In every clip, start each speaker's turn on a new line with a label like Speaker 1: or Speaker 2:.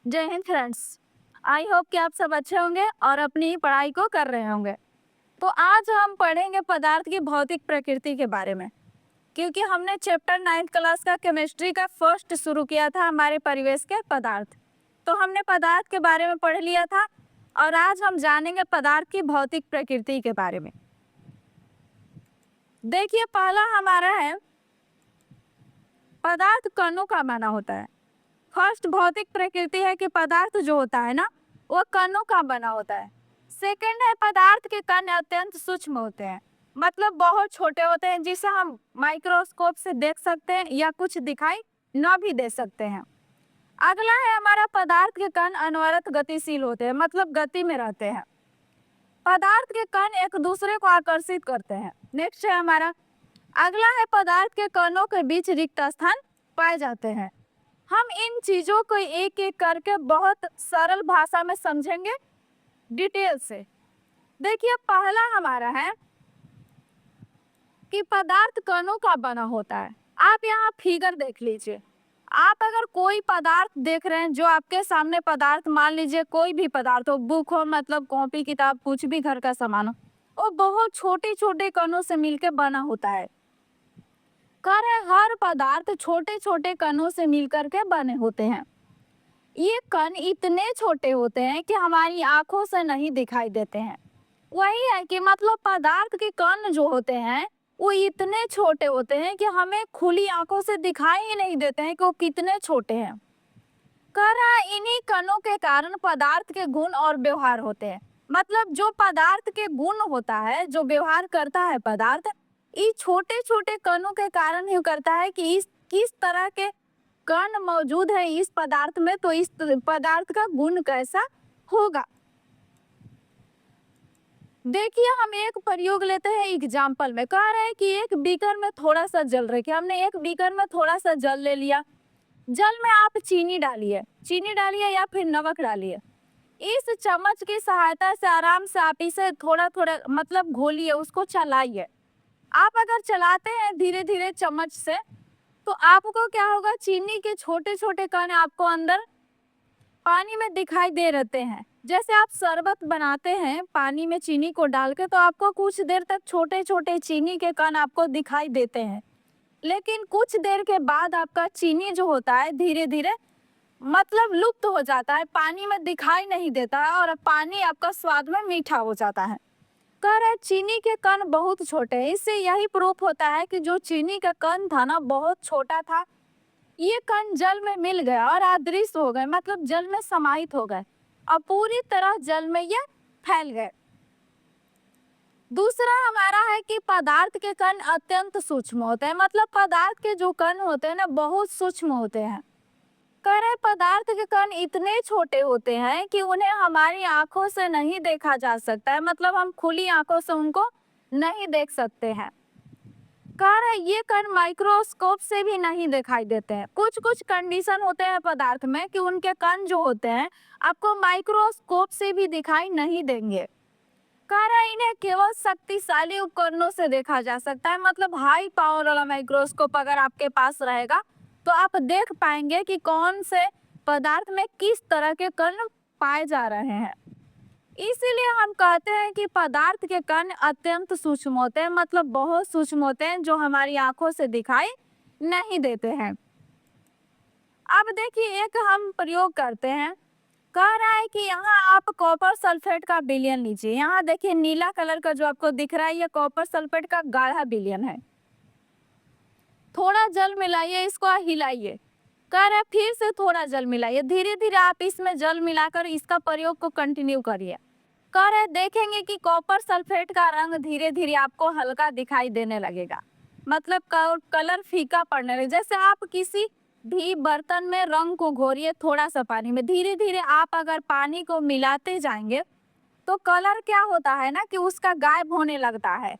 Speaker 1: जय Hind friends. I hope कि आप सब अच्छे होंगे और अपनी पढ़ाई को कर रहे होंगे। तो आज हम पढ़ेंगे पदार्थ की भौतिक प्रकृति के बारे में, क्योंकि हमने चैप्टर 9th क्लास का केमिस्ट्री का फर्स्ट शुरू किया था हमारे परिवेश के पदार्थ। तो हमने पदार्थ के बारे में पढ़ लिया था और आज हम जानेंगे पदार्थ की भौतिक प्रकृति के बारे में। देखिए, पहला हमारा है पदार्थ कणों का बना होता है। फर्स्ट भौतिक प्रकृति है कि पदार्थ जो होता है ना, वो कणों का बना होता है। सेकंड है पदार्थ के कण अत्यंत सूक्ष्म होते हैं, मतलब बहुत छोटे होते हैं, जिसे हम माइक्रोस्कोप से देख सकते हैं या कुछ दिखाई न भी दे सकते हैं। अगला है हमारा पदार्थ के कण अनवरत गतिशील होते हैं, मतलब गति में रहते हैं। पदार्थ के कण एक दूसरे को आकर्षित करते हैं। नेक्स्ट है हमारा अगला है पदार्थ के कणों के बीच रिक्त स्थान पाए जाते हैं। हम इन चीजों को एक एक करके बहुत सरल भाषा में समझेंगे डिटेल से। देखिए, पहला हमारा है कि पदार्थ कणों का बना होता है। आप यहाँ फिगर देख लीजिए। आप अगर कोई पदार्थ देख रहे हैं, जो आपके सामने पदार्थ, मान लीजिए कोई भी पदार्थ हो, बुक हो, मतलब कॉपी किताब, कुछ भी घर का सामान हो, वो बहुत छोटे छोटे कणों से मिलकर बना होता है। कह रहे हर पदार्थ छोटे छोटे कणों से मिलकर के बने होते हैं। ये कण इतने छोटे होते हैं कि हमारी आंखों से नहीं दिखाई देते हैं। वही है कि मतलब पदार्थ के कण जो होते हैं वो इतने छोटे होते हैं कि हमें खुली आंखों से दिखाई ही नहीं देते हैं कि वो कितने छोटे हैं। कह रहा है इन्हीं कणों के कारण पदार्थ के गुण और व्यवहार होते हैं। मतलब जो पदार्थ के गुण होता है, जो व्यवहार करता है पदार्थ, ये छोटे छोटे कणों के कारण ही करता है कि इस किस तरह के कण मौजूद है इस पदार्थ में, तो इस पदार्थ का गुण कैसा होगा। देखिए, हम एक प्रयोग लेते हैं एग्जाम्पल में। कह रहे हैं कि एक बीकर में थोड़ा सा जल रखिए। हमने एक बीकर में थोड़ा सा जल ले लिया। जल में आप चीनी डालिए या फिर नमक डालिए। इस चम्मच की सहायता से आराम से आप इसे थोड़ा थोड़ा मतलब घोलिए, उसको चलाइए। आप अगर चलाते हैं धीरे धीरे चम्मच से, तो आपको क्या होगा, चीनी के छोटे छोटे कण आपको अंदर पानी में दिखाई दे रहते हैं। जैसे आप शरबत बनाते हैं पानी में चीनी को डाल के, तो आपको कुछ देर तक छोटे छोटे चीनी के कण आपको दिखाई देते हैं, लेकिन कुछ देर के बाद आपका चीनी जो होता है धीरे धीरे मतलब लुप्त हो जाता है, पानी में दिखाई नहीं देता है और पानी आपका स्वाद में मीठा हो जाता है। कह रहे चीनी के कण बहुत छोटे हैं। इससे यही प्रूफ होता है कि जो चीनी का कण था ना, बहुत छोटा था, ये कण जल में मिल गया और अदृश्य हो गए, मतलब जल में समाहित हो गए और पूरी तरह जल में ये फैल गए। दूसरा हमारा है कि पदार्थ के कण अत्यंत सूक्ष्म होते हैं। मतलब पदार्थ के जो कण होते हैं ना, बहुत सूक्ष्म होते हैं। कह रहे पदार्थ के कण इतने छोटे होते हैं कि उन्हें हमारी आंखों से नहीं देखा जा सकता है, मतलब हम खुली आंखों से उनको नहीं देख सकते हैं। कह रहे ये कण माइक्रोस्कोप से भी नहीं दिखाई देते हैं। कुछ कुछ कंडीशन होते हैं पदार्थ में कि उनके कण जो होते हैं आपको माइक्रोस्कोप से भी दिखाई नहीं देंगे। कह रहा है इन्हें केवल शक्तिशाली उपकरणों से देखा जा सकता है। मतलब हाई पावर वाला माइक्रोस्कोप अगर आपके पास रहेगा तो आप देख पाएंगे कि कौन से पदार्थ में किस तरह के कण पाए जा रहे हैं। इसीलिए हम कहते हैं कि पदार्थ के कण अत्यंत सूक्ष्म होते हैं, मतलब बहुत सूक्ष्म होते हैं, जो हमारी आंखों से दिखाई नहीं देते हैं। अब देखिए, एक हम प्रयोग करते हैं। कह रहा है कि यहाँ आप कॉपर सल्फेट का विलयन लीजिए। यहाँ देखिए नीला कलर का जो आपको दिख रहा है, ये कॉपर सल्फेट का गाढ़ा विलयन है। थोड़ा जल मिलाइए, इसको हिलाइए। कह रहा है फिर से थोड़ा जल मिलाइए। धीरे धीरे आप इसमें जल मिलाकर इसका प्रयोग को कंटिन्यू करिए। कह रहे देखेंगे कि कॉपर सल्फेट का रंग धीरे धीरे आपको हल्का दिखाई देने लगेगा, मतलब कलर फीका पड़ने लगे। जैसे आप किसी भी बर्तन में रंग को घोरिए थोड़ा सा पानी में, धीरे धीरे आप अगर पानी को मिलाते जाएंगे तो कलर क्या होता है ना कि उसका गायब होने लगता है।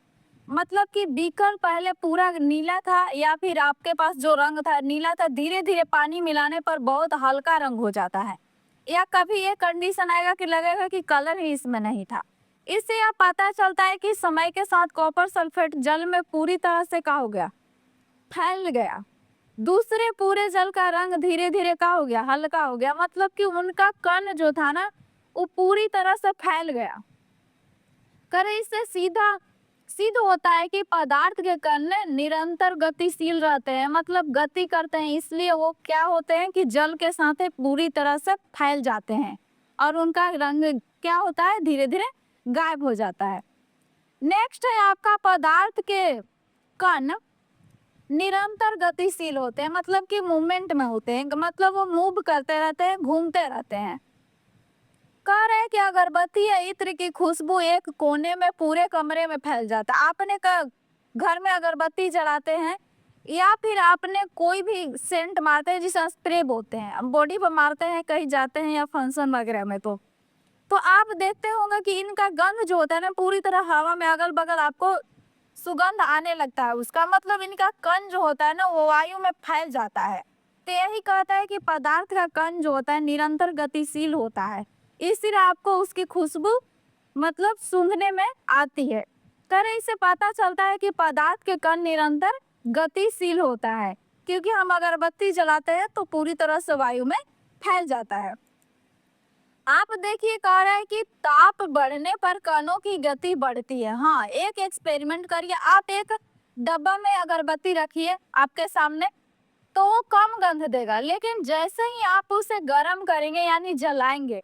Speaker 1: मतलब कि बीकर पहले पूरा नीला था या फिर आपके पास जो रंग था नीला था, धीरे धीरे पानी मिलाने पर बहुत हल्का रंग हो जाता है। या कभी ये कंडीशन आएगा कि लगेगा कि कलर ही इसमें नहीं था। इससे यह पता चलता है कि समय के साथ कॉपर सल्फेट जल में पूरी तरह से क्या हो गया, फैल गया। दूसरे पूरे जल का रंग धीरे धीरे क्या हो गया, हल्का हो गया, मतलब कि उनका कण जो था ना वो पूरी तरह से फैल गया। करे इससे सीधा सिद्ध होता है कि पदार्थ के कण निरंतर गतिशील रहते हैं, मतलब गति करते हैं, इसलिए वो क्या होते हैं कि जल के साथ पूरी तरह से फैल जाते हैं और उनका रंग क्या होता है, धीरे धीरे गायब हो जाता है। नेक्स्ट है आपका पदार्थ के कण निरंतर गतिशील होते हैं, मतलब कि मूवमेंट में होते हैं, मतलब वो मूव करते रहते हैं, घूमते रहते हैं। कह रहे हैं कि अगरबत्ती या इत्र की खुशबू एक कोने में पूरे कमरे में फैल जाता है। आपने घर में अगरबत्ती जलाते हैं या फिर आपने कोई भी सेंट मारते हैं जिसे स्प्रे बोलते हैं, बॉडी पर मारते हैं कहीं जाते हैं या फंक्शन वगैरह में, तो आप देखते होंगे कि इनका गंध जो होता है ना पूरी तरह हवा में अगल बगल आपको सुगंध आने लगता है। उसका मतलब इनका कण जो होता है ना वो वायु में फैल जाता है। तो यही कहता है कि पदार्थ का कण जो होता है निरंतर गतिशील होता है, इसलिए आपको उसकी खुशबू मतलब सूंघने में आती है। तरह इससे पता चलता है कि पदार्थ के कण निरंतर गतिशील होता है, क्योंकि हम अगरबत्ती जलाते हैं तो पूरी तरह से वायु में फैल जाता है। आप देखिए कह रहा है कि ताप बढ़ने पर कणों की गति बढ़ती है। हाँ, एक एक्सपेरिमेंट करिए, आप एक डब्बा में अगरबत्ती रखिए आपके सामने, तो वो कम गंध देगा, लेकिन जैसे ही आप उसे गर्म करेंगे यानी जलाएंगे,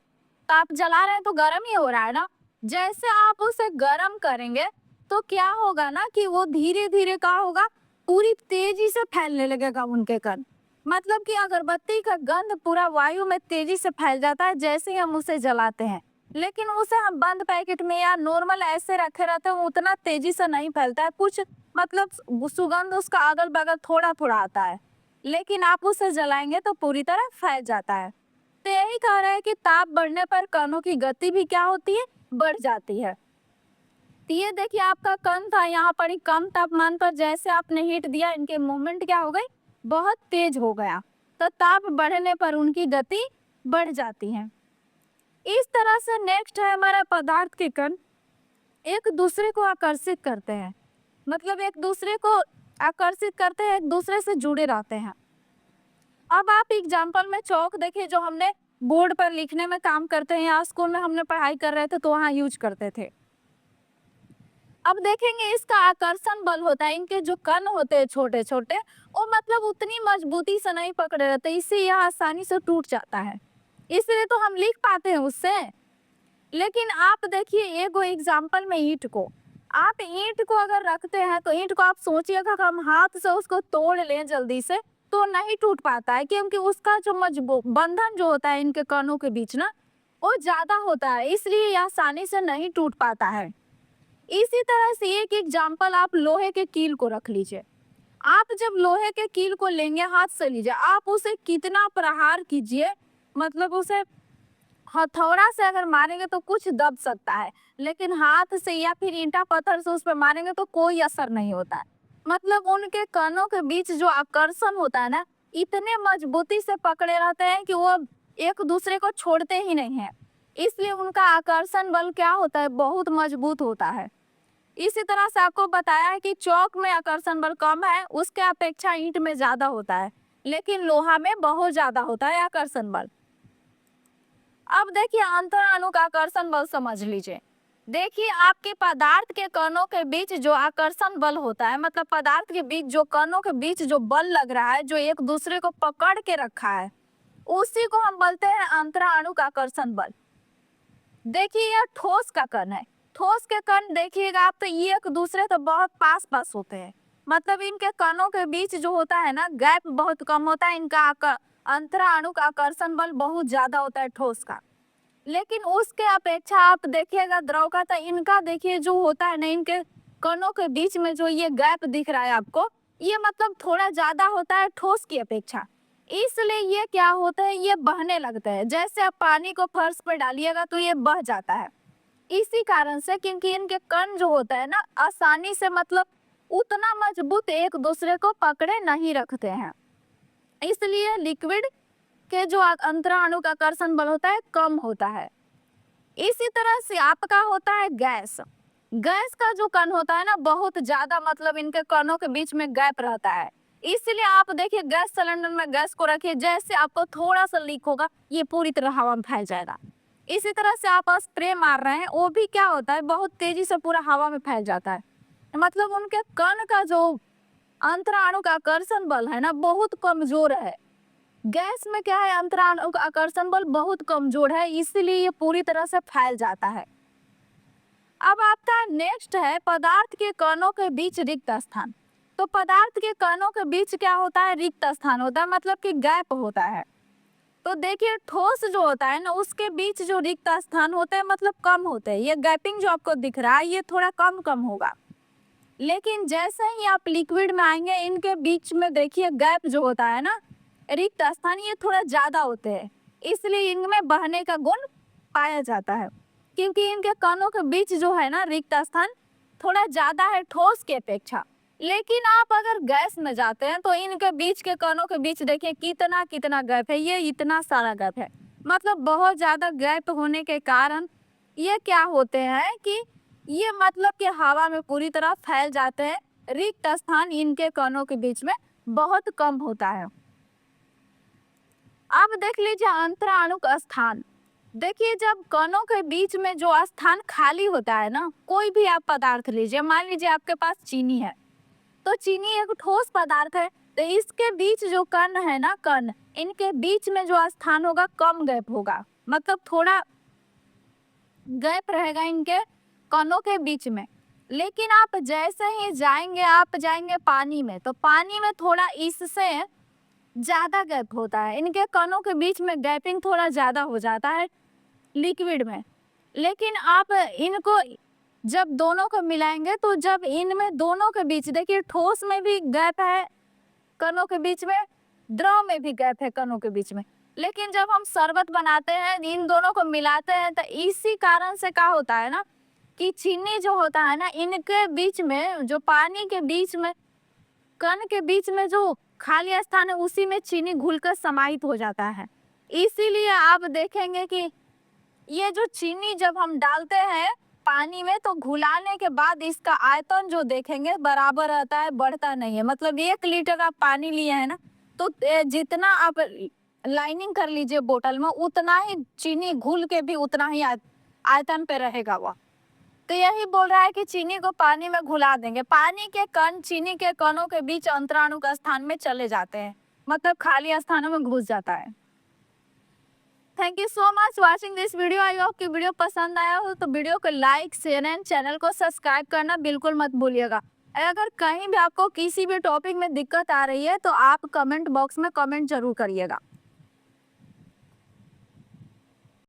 Speaker 1: तो आप जला रहे हैं तो गर्म ही हो रहा है ना, जैसे आप उसे गर्म करेंगे तो क्या होगा ना कि वो धीरे धीरे क्या होगा, पूरी तेजी से फैलने लगेगा उनके कण। मतलब कि अगरबत्ती का गंध पूरा वायु में तेजी से फैल जाता है जैसे ही हम उसे जलाते हैं, लेकिन उसे हम बंद पैकेट में या नॉर्मल ऐसे रखे रहते हैं, उतना तेजी से नहीं फैलता है, कुछ मतलब सुगंध उसका अगल बगल थोड़ा थोड़ा आता है, लेकिन आप उसे जलाएंगे तो पूरी तरह फैल जाता है। तो यही कह रहा है कि ताप बढ़ने पर कणों की गति भी क्या होती है, बढ़ जाती है। तो ये देखिए आपका कण था यहाँ पर ही कम तापमान पर जैसे आपने हीट दिया, इनके मूवमेंट क्या हो गई, बहुत तेज हो गया, तो ताप बढ़ने पर उनकी गति बढ़ जाती है। इस तरह से नेक्स्ट है हमारा पदार्थ के कण एक दूसरे को आकर्षित करते हैं, मतलब एक दूसरे को आकर्षित करते हैं, एक दूसरे से जुड़े रहते हैं। अब आप एग्जाम्पल में चौक देखिए, जो हमने बोर्ड पर लिखने में काम करते हैं या स्कूल में हमने पढ़ाई कर रहे थे तो वहाँ यूज करते थे। अब देखेंगे इसका आकर्षण बल होता है, इनके जो कण होते हैं छोटे छोटे, वो मतलब उतनी मजबूती से नहीं पकड़े रहते, इससे यह आसानी से टूट जाता है, इसलिए तो हम लिख पाते हैं उससे। लेकिन आप देखिए एगो एग्जाम्पल में ईंट को, आप ईंट को अगर रखते हैं तो ईंट को आप सोचिएगा कि हम हाथ से उसको तोड़ लें जल्दी से तो नहीं टूट पाता है, क्योंकि उसका जो मजबूत बंधन जो होता है इनके कणों के बीच ना वो ज्यादा होता है, इसलिए ये आसानी से नहीं टूट पाता है। इसी तरह से एक एग्जाम्पल आप लोहे के कील को रख लीजिए। आप जब लोहे के कील को लेंगे हाथ से लीजिए, आप उसे कितना प्रहार कीजिए, मतलब उसे हथौड़ा से अगर मारेंगे तो कुछ दब सकता है, लेकिन हाथ से या फिर ईंटा पत्थर से उस पर मारेंगे तो कोई असर नहीं होता है। मतलब उनके कणों के बीच जो आकर्षण होता है ना, इतने मजबूती से पकड़े रहते हैं कि वो एक दूसरे को छोड़ते ही नहीं है, इसलिए उनका आकर्षण बल क्या होता है, बहुत मजबूत होता है। इसी तरह से आपको बताया है कि चौक में आकर्षण बल कम है, उसके अपेक्षा ईंट में ज्यादा होता है, लेकिन लोहा में बहुत ज्यादा होता है आकर्षण बल। अब देखिए अंतराणु का आकर्षण बल समझ लीजिए। देखिए आपके पदार्थ के कणों के बीच जो आकर्षण बल होता है, मतलब पदार्थ के बीच जो कणों के बीच जो बल लग रहा है, जो एक दूसरे को पकड़ के रखा है, उसी को हम बोलते हैं अंतराणु का आकर्षण बल। देखिए यह ठोस का कण है, ठोस के कण देखिएगा आप तो ये एक दूसरे तो बहुत पास पास होते हैं, मतलब इनके कणों के बीच जो होता है ना गैप बहुत कम होता है, इनका अंतराणु का आकर्षण बल बहुत ज्यादा होता है ठोस का। लेकिन उसके अपेक्षा आप देखिएगा द्रव का, तो इनका देखिए जो होता है ना, इनके कणों के बीच में जो ये गैप दिख रहा है आपको, ये मतलब थोड़ा ज्यादा होता है ठोस की अपेक्षा, इसलिए ये क्या होता है, ये बहने लगता है, जैसे आप पानी को फर्श पर डालिएगा तो ये बह जाता है। इसी कारण से क्योंकि इनके कण जो होता है ना आसानी से मतलब उतना मजबूत एक दूसरे को पकड़े नहीं रखते हैं, इसलिए लिक्विड के जो अंतराणु का आकर्षण बल होता है कम होता है। इसी तरह से आपका होता है गैस, गैस का जो कण होता है ना बहुत ज्यादा, मतलब इनके कणों के बीच में गैप रहता है, इसलिए आप देखिए गैस सिलेंडर में गैस को रखिए, जैसे आपको थोड़ा सा लीक होगा ये पूरी तरह हवा में फैल जाएगा। इसी तरह से आप स्प्रे मार रहे हैं, वो भी क्या होता है बहुत तेजी से पूरा हवा में फैल जाता है। मतलब उनके कण का जो अंतराणु का आकर्षण बल है ना बहुत कमजोर है। गैस में क्या है, अंतराणु का आकर्षण बल बहुत कमजोर है, इसीलिए ये पूरी तरह से फैल जाता है। अब आपका नेक्स्ट है पदार्थ के कणों के बीच रिक्त स्थान। तो पदार्थ के कणों के बीच क्या होता है, रिक्त स्थान होता है, मतलब कि गैप होता है। तो देखिए ठोस जो होता है ना उसके बीच जो रिक्त स्थान होते हैं मतलब कम होते हैं, ये गैपिंग जो आपको दिख रहा है ये थोड़ा कम कम होगा। लेकिन जैसे ही आप लिक्विड में आएंगे इनके बीच में देखिए गैप जो होता है ना, रिक्त स्थान ये थोड़ा ज्यादा होते हैं, इसलिए इनमें बहने का गुण पाया जाता है, क्योंकि इनके कणों के बीच जो है ना रिक्त स्थान थोड़ा ज्यादा है ठोस के अपेक्षा। लेकिन आप अगर गैस में जाते हैं तो इनके बीच के कणों के बीच देखिए कितना कितना गैप है, ये इतना सारा गैप है। मतलब बहुत ज्यादा गैप होने के कारण ये क्या होते हैं कि ये मतलब कि हवा में पूरी तरह फैल जाते हैं, रिक्त स्थान इनके कणों के बीच में बहुत कम होता है। अब देख लीजिए अंतराणु का स्थान। देखिए जब कणों के बीच में जो स्थान खाली होता है ना, कोई भी आप पदार्थ लीजिए, मान लीजिए आपके पास चीनी है, तो चीनी एक ठोस पदार्थ है, तो इसके बीच जो कण है ना, कण इनके बीच में जो स्थान होगा कम गैप होगा, मतलब थोड़ा गैप रहेगा इनके कणों के बीच में। लेकिन आप जैसे ही जाएंगे आप जाएंगे पानी में, तो पानी में थोड़ा इससे ज्यादा गैप होता है, इनके कणों के बीच में गैपिंग थोड़ा ज्यादा हो जाता है लिक्विड में। लेकिन आप इनको जब दोनों को मिलाएंगे तो जब इनमें दोनों के बीच देखिए ठोस में भी गैप है कणों के बीच में, द्रव में भी गैप है कणों के बीच में, लेकिन जब हम शरबत बनाते हैं इन दोनों को मिलाते हैं तो इसी कारण से क्या होता है ना कि चीनी जो होता है ना इनके बीच में जो पानी के बीच में कण के बीच में जो खाली स्थान है उसी में चीनी घुलकर समाहित हो जाता है। इसीलिए आप देखेंगे कि ये जो चीनी जब हम डालते हैं पानी में तो घुलाने के बाद इसका आयतन जो देखेंगे बराबर रहता है, बढ़ता नहीं है। मतलब 1 लीटर आप पानी लिए हैं ना, तो जितना आप लाइनिंग कर लीजिए बोतल में उतना ही चीनी घुल के भी उतना ही आयतन पे रहेगा वह। तो यही बोल रहा है कि चीनी को पानी में घुला देंगे, पानी के कण चीनी के कणों के बीच अंतराणु का स्थान में चले जाते हैं, मतलब खाली स्थानों में घुस जाता है। Thank you so much watching this video. I hope कि वीडियो पसंद आया हो तो वीडियो को लाइक शेयर एंड चैनल को सब्सक्राइब करना बिल्कुल मत भूलिएगा। अगर कहीं भी आपको किसी भी टॉपिक में दिक्कत आ रही है तो आप कमेंट बॉक्स में कमेंट जरूर करिएगा।